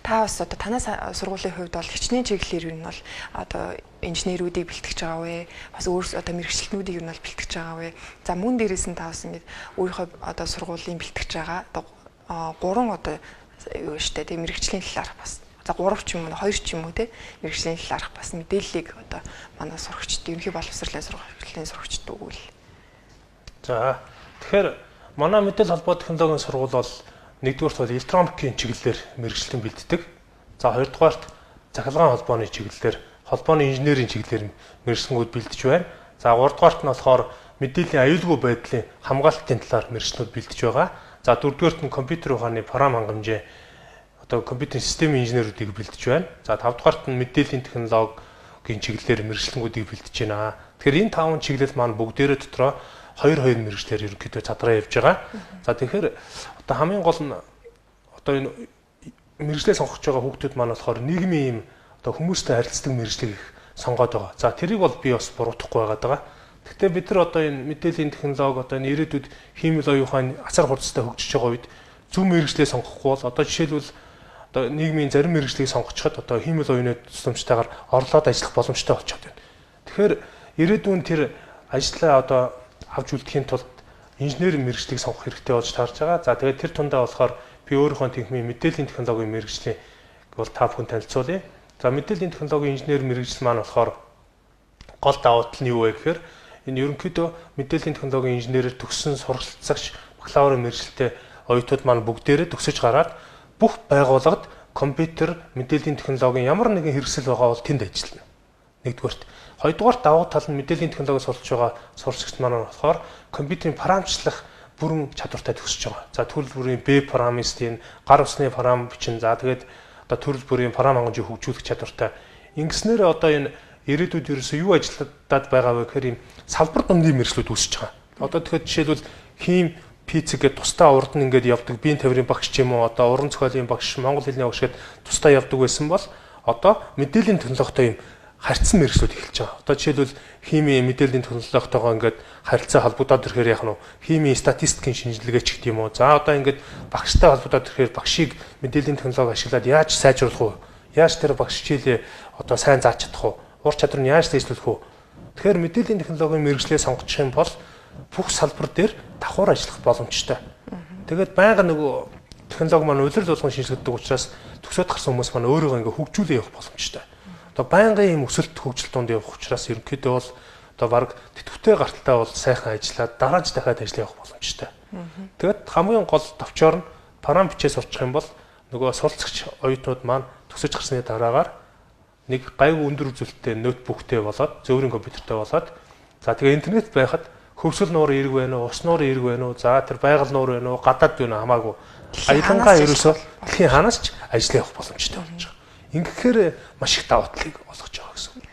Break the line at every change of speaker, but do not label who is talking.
та бас одоо танаас сургуулийн хувьд бол хичнээн чиглэлээр юу нь бол одоо инженерүүдийг бэлтгэж байгаа вэ? Бас өөр одоо мэрэгчлэнүүдийг юу нь бол бэлтгэж байгаа вэ? За мөн дээрээс нь та бас ингэж өөрийнхөө одоо сургуулийн бэлтгэж байгаа одоо гурван одоо юу штэ тийм мэрэгчлийн талаарх бас за 3 ч юм уу 2 ч юм уу те мэрэгчлийн талаарх бас мэдээллийг одоо манай сурагчид ерөнхий боловсролын сурагчид өгвөл.
За тэгэхээр манай мэдээлэл холбоо технологийн сургууль бол нэгдүгээрт бол электроникийн чиглэлээр мэрэгчлэн бэлддэг. За хоёрдугаарт цахилгаан холбооны чиглэлээр холбооны инженерийн чиглэлээр мэрэгчлэнүүд бэлдэж байна. За гуравдугаарт нь болохоор мэдээллийн аюулгүй байдлын хамгаалтын талаар мэрэгчлэнүүд бэлдэж байгаа. За дөрөвдүгээрт нь компьютер ухааны програм хангамжийн одоо компьютер системийн инженерүүдийг бэлдэж байна. За тавдугаарт нь мэдээллийн технологийн чиглэлээр мэрэгчлэнүүдийг бэлдэж байна. Тэгэхээр энэ таван чиглэл маань бүгдээрээ дотроо 2 мэрэгчлэр ерөнхийдөө задраа явж байгаа. За тэгэхээр одоо хамгийн гол нь одоо энэ мэрэгчлээ сонгож байгаа хүүхдүүд маань болохоор нийгмийн юм одоо хүмүүстэй харилцдаг мэрэгчлийг сонгоод байгаа. За тэрийг бол би бас буруутгахгүй байгаад байгаа. Гэхдээ бид нар одоо энэ мэдээллийн технологи одоо энэ ирээдүйд хиймэл оюун ухааны асар хурцтай хөгжиж байгаа үед зөв мэрэгчлээ сонгохгүй бол одоо жишээлбэл одоо нийгмийн зарим мэрэгчлийг сонгочиход одоо хиймэл оюуны тусламжтайгаар орлоод ажиллах боломжтой болчиход байна. Тэгэхээр ирээдүйн тэр ажлаа одоо авч үлдэхийн тулд инженерийн мэрэгчлийг сонгох хэрэгтэй болж таарж байгаа. За тэгээд тэр тундаа болохоор би өөрийнхөө техникийн мэдээллийн технологийн мэрэгжлийн бол та бүхэн танилцуулъя. За мэдээллийн технологийн инженер мэрэгжил маань болохоор гол давуу тал нь юу вэ гэхээр энэ ерөнхийдөө мэдээллийн технологийн инженерээр төгссөн суралцагч бакалаврын мэрэгчлээ оюутнууд маань бүгдээрээ төгсөж гараад бүх байгууллагад компьютер мэдээллийн технологийн ямар нэгэн хэрэгсэл байгаа бол тэнд ажиллана. Нэгдүгээрт. Хоёрдугаар давуу тал нь мэдээллийн технологи сурч байгаа сурагчид маань болохоор компьютерийн програмчлах бүрэн чадвартай төгсөж байгаа. За төрөл бүрийн B программистийн гар усны програм бичин за тэгээд одоо төрөл бүрийн програм хангамжийг хөгжүүлэх чадвартай. Ингэснээр одоо энэ ирээдүйд ерөөсөө юу ажиллаад байгаа вэ гэхээр ийм салбар дундын мэргэжлүүд үүсэж байгаа. Одоо тэгэхээр жишээлбэл хим физик гэдэг тусдаа урд нь ингээд явдаг биеийн тавирын багш ч юм уу одоо уран зохиолын багш монгол хэлний багш гэдэг тусдаа явдаг байсан бол одоо мэдээллийн технологитой юм харьцсан мэргэжлүүд эхэлж байгаа. Одоо жишээлбэл химийн мэдээллийн технологитойгоо ингээд харилцаа холбогдоод ирэхээр яах нь вэ? Химийн статистикийн шинжилгээч гэдэг юм уу? За одоо ингээд багштай холбогдоод ирэхээр багшийг мэдээллийн технологи ашиглаад яаж сайжруулах вэ? Яаж тэр багш хичээлээ одоо сайн зааж чадах вэ? Ур чадвар нь яаж дэвшлүүлэх вэ? Тэгэхээр мэдээллийн технологийн мэргэжлээ сонгох юм бол бүх салбар дээр давхар ажиллах боломжтой. Тэгээд байнга нөгөө технологи маань улирал болгон шинжилгэдэг учраас төгсөөд гарсан хүмүүс маань өөрийгөө ингээ хөгжүүлээ явах боломжтой. Одоо байнгын ийм өсөлт хөгжил донд явах учраас ерөнхийдөө бол одоо баг тэтгэвтэй гарталтай бол сайхан ажиллаад дараач дахиад ажиллаж явах боломжтой. Тэгээд хамгийн гол товчоор нь програм бичээ сурчих юм бол нөгөө суралцагч оюутнууд маань төгсөж гарсны дараагаар нэг гайгүй өндөр үзүүлэлттэй ноутбуктэй болоод зөөврийн компьютертэй болоод за тэгээ интернет байхад хөвсгөл нуур эерэг байна уу, ус нуур эерэг байна уу, за тэр байгаль нуур байна уу, гадаад байна хамаагүй. Аялангаа ерөөсөө дэлхийн ханаас ч ажиллаж явах боломжтой болж байгаа. Ингэхээр маш их давуу талыг олгож байгаа гэсэн үг.